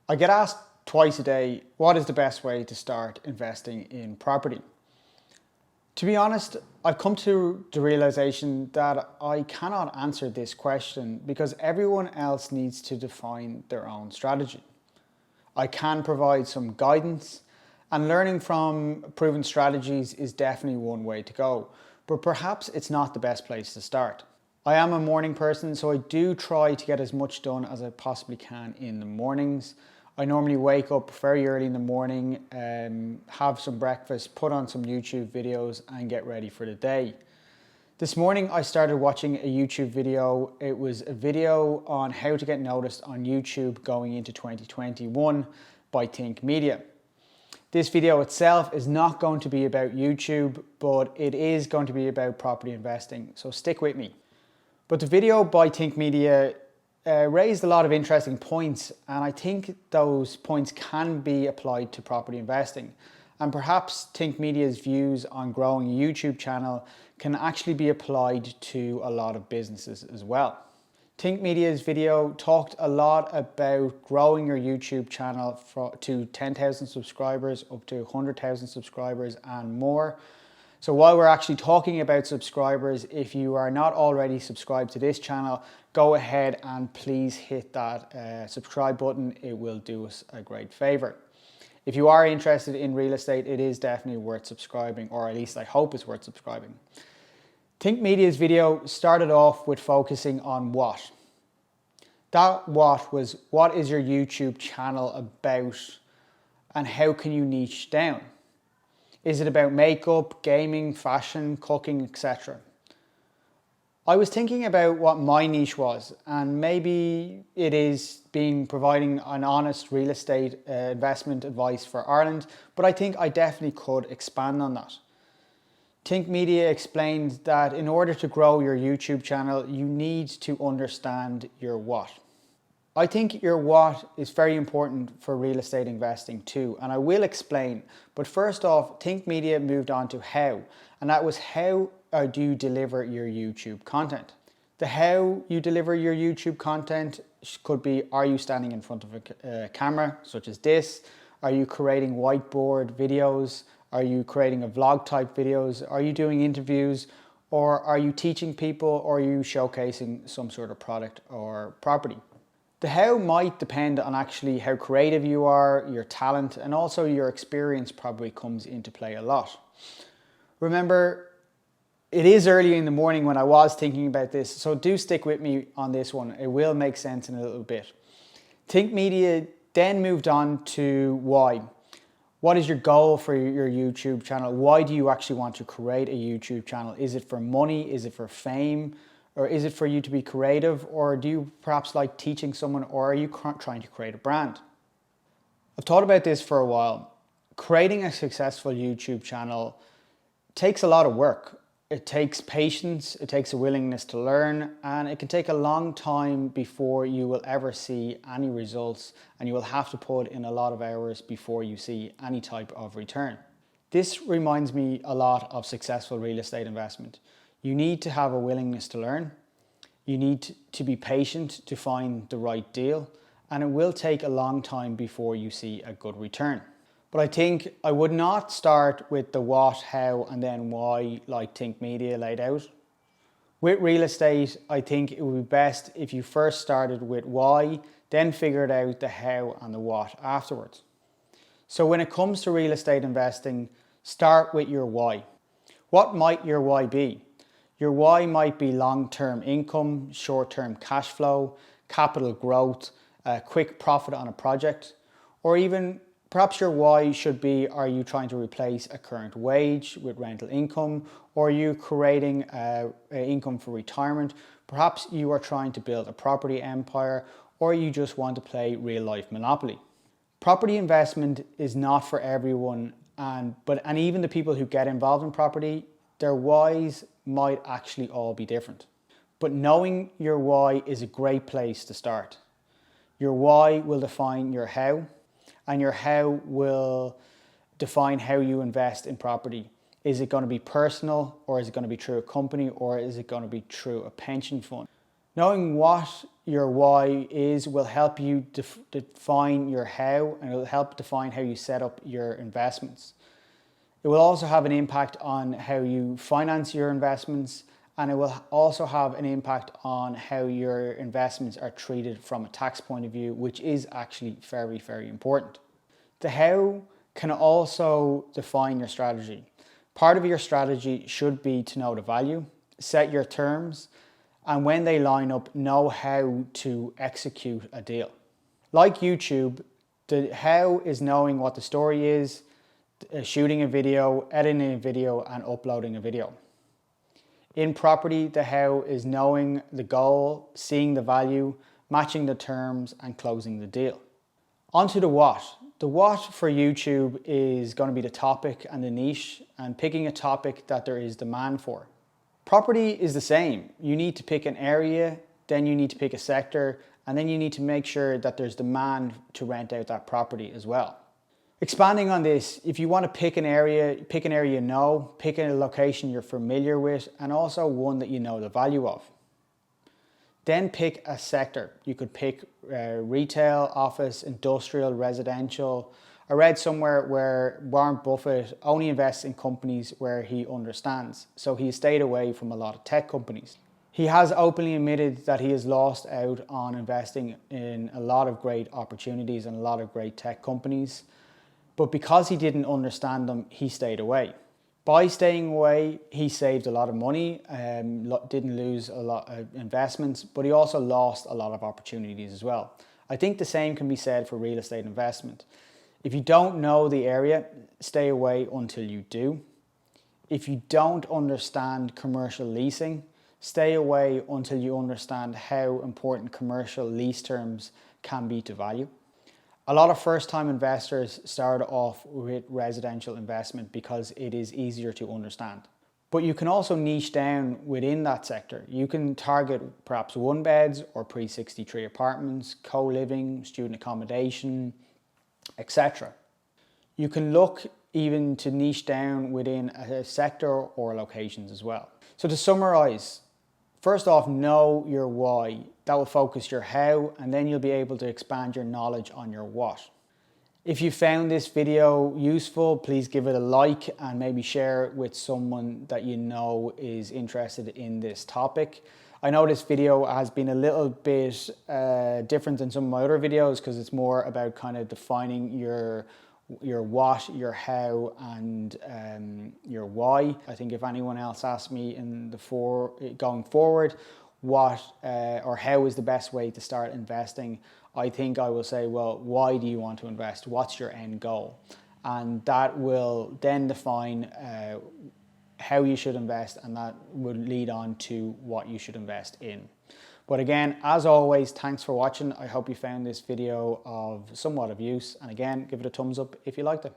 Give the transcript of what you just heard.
I get asked twice a day, what is the best way to start investing in property? To be honest, I've come to the realization that I cannot answer this question because everyone else needs to define their own strategy. I can provide some guidance, and learning from proven strategies is definitely one way to go, but perhaps it's not the best place to start. I am a morning person, so I do try to get as much done as I possibly can in the mornings. I normally wake up very early in the morning, have some breakfast, put on some YouTube videos and get ready for the day. This morning I started watching a YouTube video. It was a video on how to get noticed on YouTube going into 2021 by Think Media. This video itself is not going to be about YouTube, but it is going to be about property investing, so stick with me. But the video by Think Media raised a lot of interesting points, and I think those points can be applied to property investing. And perhaps Think Media's views on growing a YouTube channel can actually be applied to a lot of businesses as well. Think Media's video talked a lot about growing your YouTube channel to 10,000 subscribers, up to 100,000 subscribers and more. So while we're actually talking about subscribers, if you are not already subscribed to this channel, go ahead and please hit that subscribe button. It will do us a great favor. If you are interested in real estate, it is definitely worth subscribing, or at least I hope it's worth subscribing. Think Media's video started off with focusing on what. That what is your YouTube channel about and how can you niche down? Is it about makeup, gaming, fashion, cooking, etc.? I was thinking about what my niche was, and maybe it is providing an honest real estate investment advice for Ireland, but I think I definitely could expand on that. Think Media explained that in order to grow your YouTube channel, you need to understand your what. I think your what is very important for real estate investing too, and I will explain. But first off, Think Media moved on to how, and that was how do you deliver your YouTube content. The how you deliver your YouTube content could be, are you standing in front of a camera such as this? Are you creating whiteboard videos? Are you creating a vlog type videos? Are you doing interviews? Or are you teaching people, or are you showcasing some sort of product or property? The how might depend on actually how creative you are, your talent, and also your experience probably comes into play a lot. Remember, it is early in the morning when I was thinking about this, so do stick with me on this one. It will make sense in a little bit. Think Media then moved on to why. What is your goal for your YouTube channel? Why do you actually want to create a YouTube channel? Is it for money? Is it for fame? Or is it for you to be creative? Or do you perhaps like teaching someone? Or are you trying to create a brand? I've thought about this for a while. Creating a successful YouTube channel takes a lot of work. It takes patience, it takes a willingness to learn, and it can take a long time before you will ever see any results, and you will have to put in a lot of hours before you see any type of return. This reminds me a lot of successful real estate investment. You need to have a willingness to learn. You need to be patient to find the right deal, and it will take a long time before you see a good return. But I think I would not start with the what, how, and then why like Think Media laid out. With real estate, I think it would be best if you first started with why, then figured out the how and the what afterwards. So when it comes to real estate investing, start with your why. What might your why be? Your why might be long-term income, short-term cash flow, capital growth, a quick profit on a project, or even perhaps your why should be, are you trying to replace a current wage with rental income, or are you creating income for retirement? Perhaps you are trying to build a property empire, or you just want to play real-life Monopoly. Property investment is not for everyone, and even the people who get involved in property, their whys might actually all be different. But knowing your why is a great place to start. Your why will define your how, and your how will define how you invest in property. Is it going to be personal, or is it going to be through a company, or is it going to be through a pension fund? Knowing what your why is will help you define your how, and it will help define how you set up your investments. It will also have an impact on how you finance your investments, and it will also have an impact on how your investments are treated from a tax point of view, which is actually very, very important. The how can also define your strategy. Part of your strategy should be to know the value, set your terms, and when they line up, know how to execute a deal. Like YouTube, the how is knowing what the story is, shooting a video, editing a video, and uploading a video. In property, the how is knowing the goal, seeing the value, matching the terms, and closing the deal. On to the what. The what for YouTube is going to be the topic and the niche, and picking a topic that there is demand for. Property is the same. You need to pick an area, then you need to pick a sector, and then you need to make sure that there's demand to rent out that property as well. Expanding on this, if you want to pick an area you know, pick a location you're familiar with, and also one that you know the value of. Then pick a sector. You could pick retail, office, industrial, residential. I read somewhere where Warren Buffett only invests in companies where he understands, so he stayed away from a lot of tech companies. He has openly admitted that he has lost out on investing in a lot of great opportunities and a lot of great tech companies, but because he didn't understand them, he stayed away. By staying away, he saved a lot of money, didn't lose a lot of investments, but he also lost a lot of opportunities as well. I think the same can be said for real estate investment. If you don't know the area, stay away until you do. If you don't understand commercial leasing, stay away until you understand how important commercial lease terms can be to value. A lot of first-time investors start off with residential investment because it is easier to understand. But you can also niche down within that sector. You can target perhaps one beds or pre-63 apartments, co-living, student accommodation, etc. You can look even to niche down within a sector or locations as well. So to summarize, first off, know your why. That will focus your how, and then you'll be able to expand your knowledge on your what. If you found this video useful, please give it a like and maybe share it with someone that you know is interested in this topic. I know this video has been a little bit different than some of my other videos because it's more about kind of defining your what, your how, and your why. I think if anyone else asks me going forward what or how is the best way to start investing, I think I will say, well, why do you want to invest? What's your end goal? And that will then define how you should invest, and that will lead on to what you should invest in. But again, as always, thanks for watching. I hope you found this video of somewhat of use, and again, give it a thumbs up if you liked it.